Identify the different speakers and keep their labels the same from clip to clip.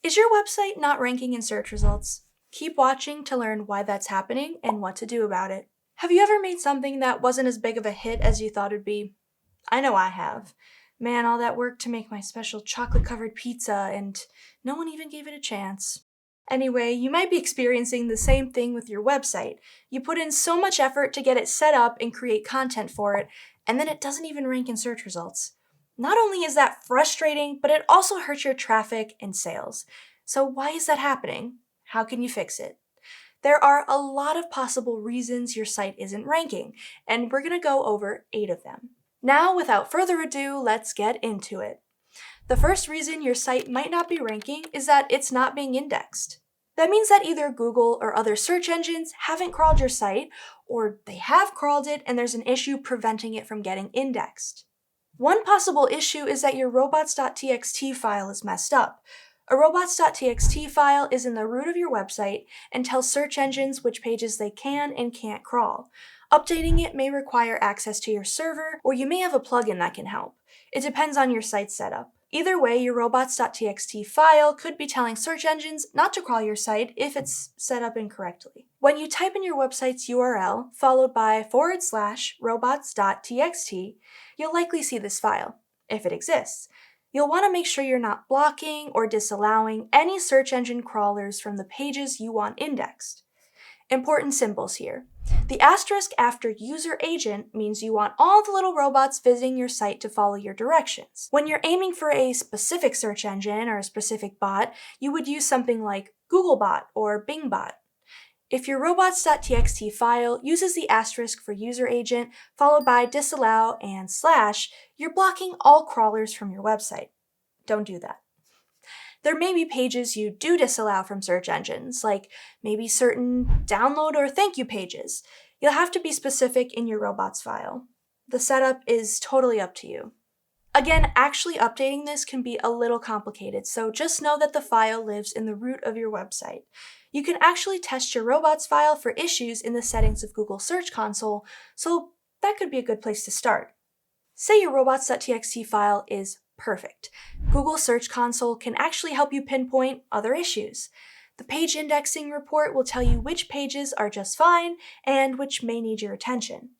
Speaker 1: Is your website not ranking in search results? Keep watching to learn why that's happening and what to do about it. Have you ever made something that wasn't as big of a hit as you thought it'd be? I know I have. Man, all that work to make my special chocolate-covered pizza and no one even gave it a chance. Anyway, you might be experiencing the same thing with your website. You put in so much effort to get it set up and create content for it, and then it doesn't even rank in search results. Not only is that frustrating, but it also hurts your traffic and sales. So why is that happening? How can you fix it? There are a lot of possible reasons your site isn't ranking, and we're going to go over 8 of them. Now, without further ado, let's get into it. The first reason your site might not be ranking is that it's not being indexed. That means that either Google or other search engines haven't crawled your site, or they have crawled it and there's an issue preventing it from getting indexed. One possible issue is that your robots.txt file is messed up. A robots.txt file is in the root of your website and tells search engines which pages they can and can't crawl. Updating it may require access to your server, or you may have a plugin that can help. It depends on your site's setup. Either way, your robots.txt file could be telling search engines not to crawl your site if it's set up incorrectly. When you type in your website's URL, followed by /robots.txt, you'll likely see this file, if it exists. You'll want to make sure you're not blocking or disallowing any search engine crawlers from the pages you want indexed. Important symbols here. The asterisk after user agent means you want all the little robots visiting your site to follow your directions. When you're aiming for a specific search engine or a specific bot, you would use something like Googlebot or Bingbot. If your robots.txt file uses the asterisk for user agent followed by disallow and /, you're blocking all crawlers from your website. Don't do that. There may be pages you do disallow from search engines, like maybe certain download or thank you pages. You'll have to be specific in your robots file. The setup is totally up to you. Again, actually updating this can be a little complicated, so just know that the file lives in the root of your website. You can actually test your robots file for issues in the settings of Google Search Console, so that could be a good place to start. Say your robots.txt file is perfect. Google Search Console can actually help you pinpoint other issues. The page indexing report will tell you which pages are just fine and which may need your attention.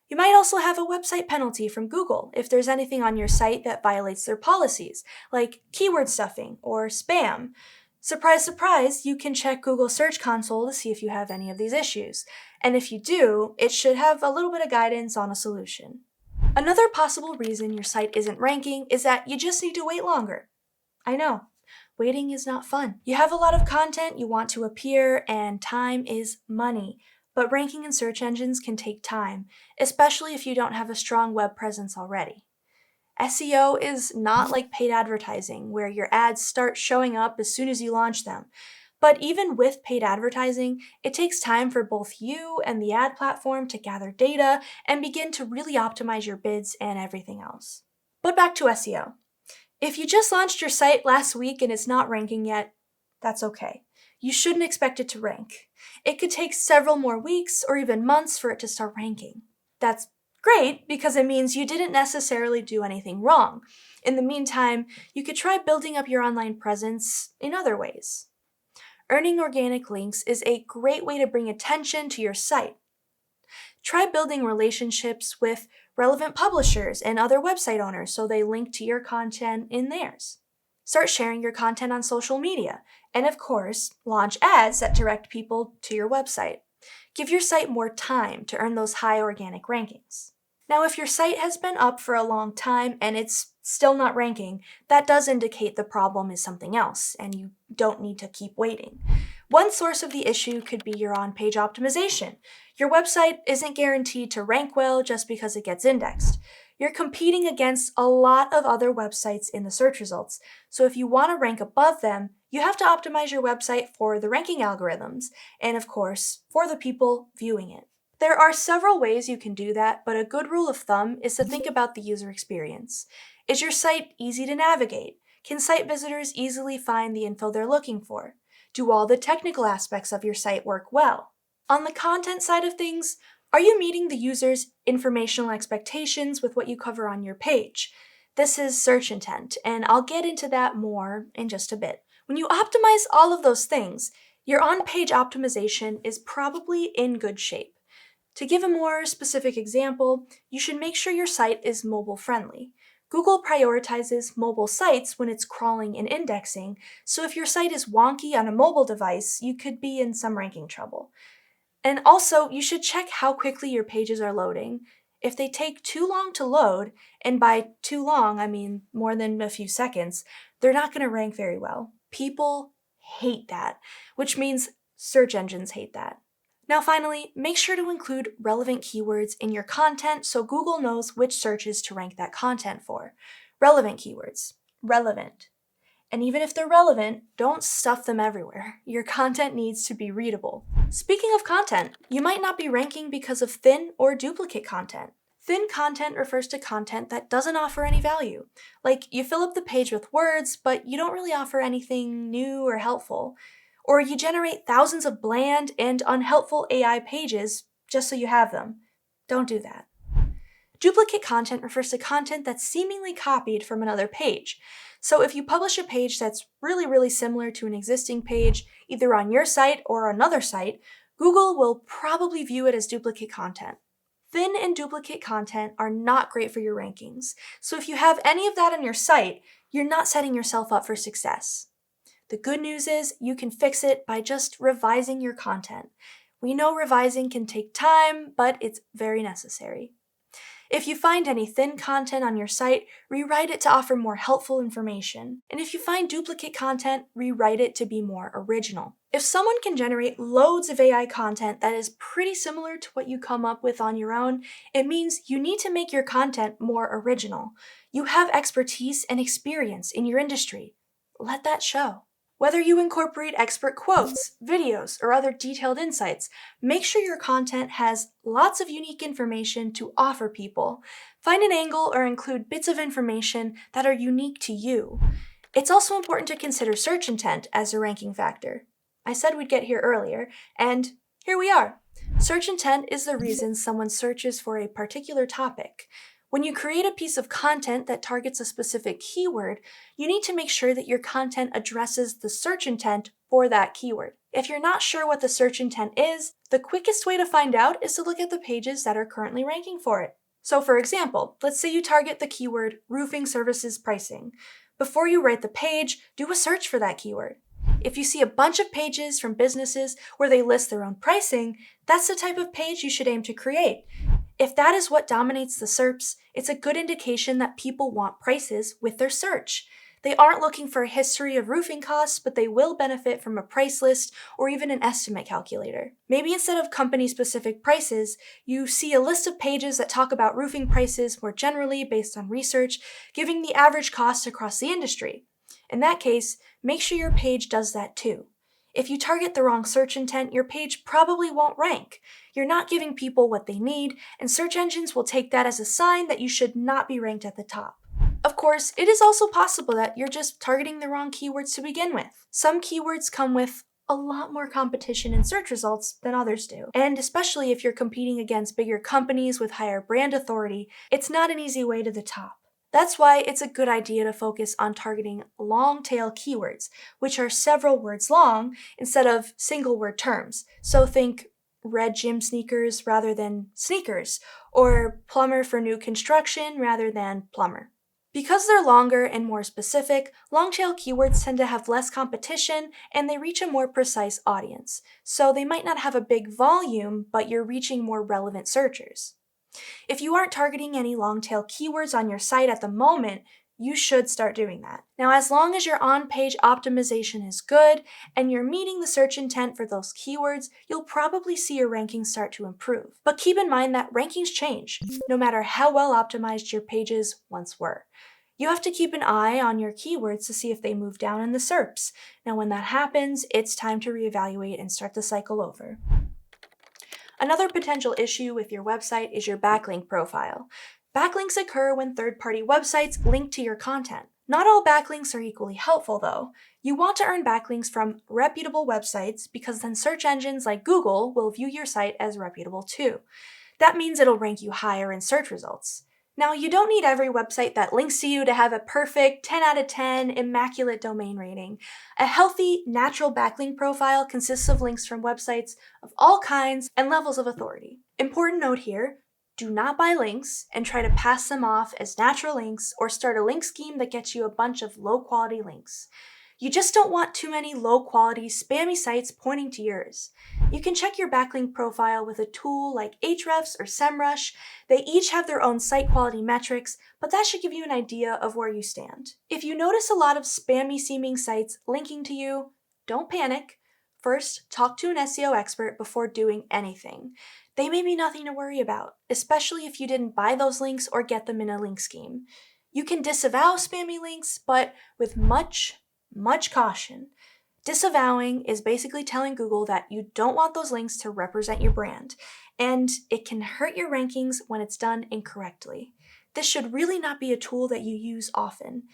Speaker 1: You might also have a website penalty from Google if there's anything on your site that violates their policies, like keyword stuffing or spam. Surprise, surprise, you can check Google Search Console to see if you have any of these issues. And if you do, it should have a little bit of guidance on a solution. Another possible reason your site isn't ranking is that you just need to wait longer. I know, waiting is not fun. You have a lot of content you want to appear, and time is money. But ranking in search engines can take time, especially if you don't have a strong web presence already. SEO is not like paid advertising, where your ads start showing up as soon as you launch them. But even with paid advertising, it takes time for both you and the ad platform to gather data and begin to really optimize your bids and everything else. But back to SEO. If you just launched your site last week and it's not ranking yet, that's okay. You shouldn't expect it to rank. It could take several more weeks or even months for it to start ranking. That's great because it means you didn't necessarily do anything wrong. In the meantime, you could try building up your online presence in other ways. Earning organic links is a great way to bring attention to your site. Try building relationships with relevant publishers and other website owners so they link to your content in theirs. Start sharing your content on social media, and of course, launch ads that direct people to your website. Give your site more time to earn those high organic rankings. Now, if your site has been up for a long time and it's still not ranking, that does indicate the problem is something else, and you don't need to keep waiting. One source of the issue could be your on-page optimization. Your website isn't guaranteed to rank well just because it gets indexed. You're competing against a lot of other websites in the search results, so if you want to rank above them, you have to optimize your website for the ranking algorithms, and of course, for the people viewing it. There are several ways you can do that, but a good rule of thumb is to think about the user experience. Is your site easy to navigate? Can site visitors easily find the info they're looking for? Do all the technical aspects of your site work well? On the content side of things, are you meeting the user's informational expectations with what you cover on your page? This is search intent, and I'll get into that more in just a bit. When you optimize all of those things, your on-page optimization is probably in good shape. To give a more specific example, you should make sure your site is mobile-friendly. Google prioritizes mobile sites when it's crawling and indexing, so if your site is wonky on a mobile device, you could be in some ranking trouble. And also, you should check how quickly your pages are loading. If they take too long to load, and by too long, I mean more than a few seconds, they're not going to rank very well. People hate that, which means search engines hate that. Now finally, make sure to include relevant keywords in your content so Google knows which searches to rank that content for. Relevant keywords. Relevant. And even if they're relevant, don't stuff them everywhere. Your content needs to be readable. Speaking of content, you might not be ranking because of thin or duplicate content. Thin content refers to content that doesn't offer any value. Like, you fill up the page with words, but you don't really offer anything new or helpful. Or you generate thousands of bland and unhelpful AI pages just so you have them. Don't do that. Duplicate content refers to content that's seemingly copied from another page. So if you publish a page that's really similar to an existing page, either on your site or another site, Google will probably view it as duplicate content. Thin and duplicate content are not great for your rankings, so if you have any of that on your site, you're not setting yourself up for success. The good news is you can fix it by just revising your content. We know revising can take time, but it's very necessary. If you find any thin content on your site, rewrite it to offer more helpful information. And if you find duplicate content, rewrite it to be more original. If someone can generate loads of AI content that is pretty similar to what you come up with on your own, it means you need to make your content more original. You have expertise and experience in your industry. Let that show. Whether you incorporate expert quotes, videos, or other detailed insights, make sure your content has lots of unique information to offer people. Find an angle or include bits of information that are unique to you. It's also important to consider search intent as a ranking factor. I said we'd get here earlier, and here we are. Search intent is the reason someone searches for a particular topic. When you create a piece of content that targets a specific keyword, you need to make sure that your content addresses the search intent for that keyword. If you're not sure what the search intent is, the quickest way to find out is to look at the pages that are currently ranking for it. So for example, let's say you target the keyword roofing services pricing. Before you write the page, do a search for that keyword. If you see a bunch of pages from businesses where they list their own pricing, that's the type of page you should aim to create. If that is what dominates the SERPs, it's a good indication that people want prices with their search. They aren't looking for a history of roofing costs, but they will benefit from a price list or even an estimate calculator. Maybe instead of company-specific prices, you see a list of pages that talk about roofing prices more generally based on research, giving the average cost across the industry. In that case, make sure your page does that too. If you target the wrong search intent, your page probably won't rank. You're not giving people what they need, and search engines will take that as a sign that you should not be ranked at the top. Of course, it is also possible that you're just targeting the wrong keywords to begin with. Some keywords come with a lot more competition in search results than others do. And especially if you're competing against bigger companies with higher brand authority, it's not an easy way to the top. That's why it's a good idea to focus on targeting long-tail keywords, which are several words long instead of single-word terms. So think red gym sneakers rather than sneakers, or plumber for new construction rather than plumber. Because they're longer and more specific, long-tail keywords tend to have less competition and they reach a more precise audience. So they might not have a big volume, but you're reaching more relevant searchers. If you aren't targeting any long-tail keywords on your site at the moment, you should start doing that. Now, as long as your on-page optimization is good and you're meeting the search intent for those keywords, you'll probably see your rankings start to improve. But keep in mind that rankings change, no matter how well optimized your pages once were. You have to keep an eye on your keywords to see if they move down in the SERPs. Now, when that happens, it's time to reevaluate and start the cycle over. Another potential issue with your website is your backlink profile. Backlinks occur when third-party websites link to your content. Not all backlinks are equally helpful, though. You want to earn backlinks from reputable websites because then search engines like Google will view your site as reputable too. That means it'll rank you higher in search results. Now, you don't need every website that links to you to have a perfect 10 out of 10 immaculate domain rating. A healthy, natural backlink profile consists of links from websites of all kinds and levels of authority. Important note here, do not buy links and try to pass them off as natural links or start a link scheme that gets you a bunch of low-quality links. You just don't want too many low-quality, spammy sites pointing to yours. You can check your backlink profile with a tool like Ahrefs or SEMrush. They each have their own site quality metrics, but that should give you an idea of where you stand. If you notice a lot of spammy-seeming sites linking to you, don't panic. First, talk to an SEO expert before doing anything. They may be nothing to worry about, especially if you didn't buy those links or get them in a link scheme. You can disavow spammy links, but with much caution. Disavowing is basically telling Google that you don't want those links to represent your brand, and it can hurt your rankings when it's done incorrectly. This should really not be a tool that you use often.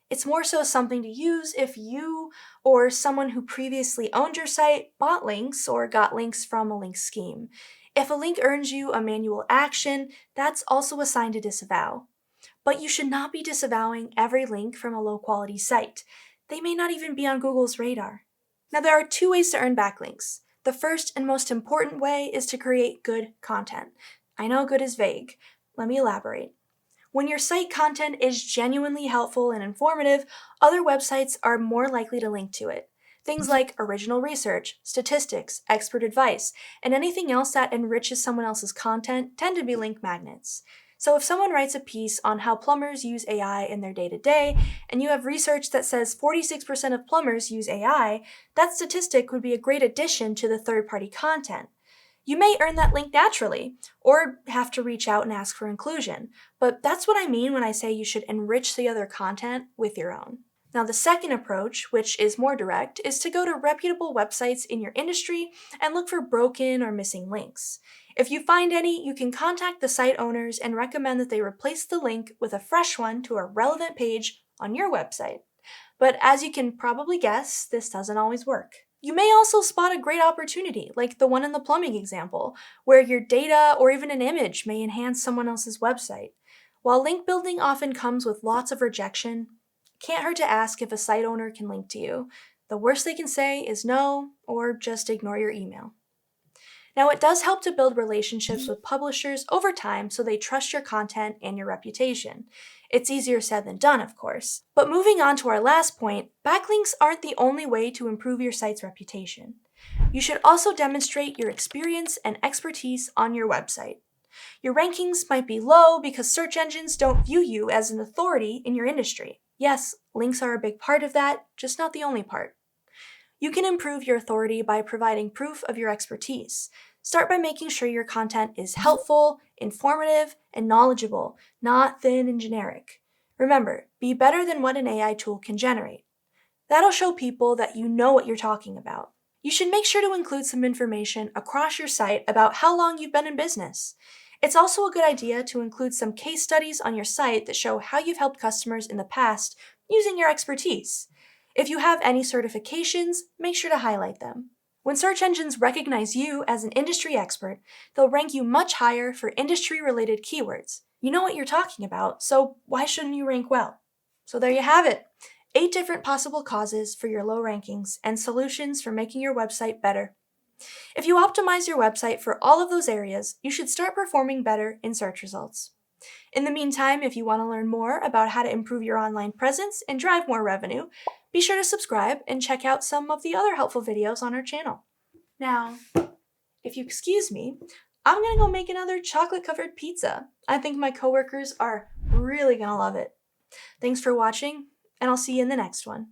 Speaker 1: It's more so something to use if you or someone who previously owned your site bought links or got links from a link scheme. If a link earns you a manual action, that's also a sign to disavow. But you should not be disavowing every link from a low-quality site. They may not even be on Google's radar. Now, there are two ways to earn backlinks. The first and most important way is to create good content. I know good is vague. Let me elaborate. When your site content is genuinely helpful and informative, other websites are more likely to link to it. Things like original research, statistics, expert advice, and anything else that enriches someone else's content tend to be link magnets. So if someone writes a piece on how plumbers use AI in their day-to-day, and you have research that says 46% of plumbers use AI, that statistic would be a great addition to the third-party content. You may earn that link naturally, or have to reach out and ask for inclusion, but that's what I mean when I say you should enrich the other content with your own. Now, the second approach, which is more direct, is to go to reputable websites in your industry and look for broken or missing links. If you find any, you can contact the site owners and recommend that they replace the link with a fresh one to a relevant page on your website. But as you can probably guess, this doesn't always work. You may also spot a great opportunity, like the one in the plumbing example, where your data or even an image may enhance someone else's website. While link building often comes with lots of rejection, it can't hurt to ask if a site owner can link to you. The worst they can say is no, or just ignore your email. Now, it does help to build relationships with publishers over time so they trust your content and your reputation. It's easier said than done, of course. But moving on to our last point, backlinks aren't the only way to improve your site's reputation. You should also demonstrate your experience and expertise on your website. Your rankings might be low because search engines don't view you as an authority in your industry. Yes, links are a big part of that, just not the only part. You can improve your authority by providing proof of your expertise. Start by making sure your content is helpful, informative, and knowledgeable, not thin and generic. Remember, be better than what an AI tool can generate. That'll show people that you know what you're talking about. You should make sure to include some information across your site about how long you've been in business. It's also a good idea to include some case studies on your site that show how you've helped customers in the past using your expertise. If you have any certifications, make sure to highlight them. When search engines recognize you as an industry expert, they'll rank you much higher for industry-related keywords. You know what you're talking about, so why shouldn't you rank well? So there you have it. 8 different possible causes for your low rankings and solutions for making your website better. If you optimize your website for all of those areas, you should start performing better in search results. In the meantime, if you want to learn more about how to improve your online presence and drive more revenue, be sure to subscribe and check out some of the other helpful videos on our channel. Now, if you excuse me, I'm going to go make another chocolate-covered pizza. I think my coworkers are really going to love it. Thanks for watching, and I'll see you in the next one.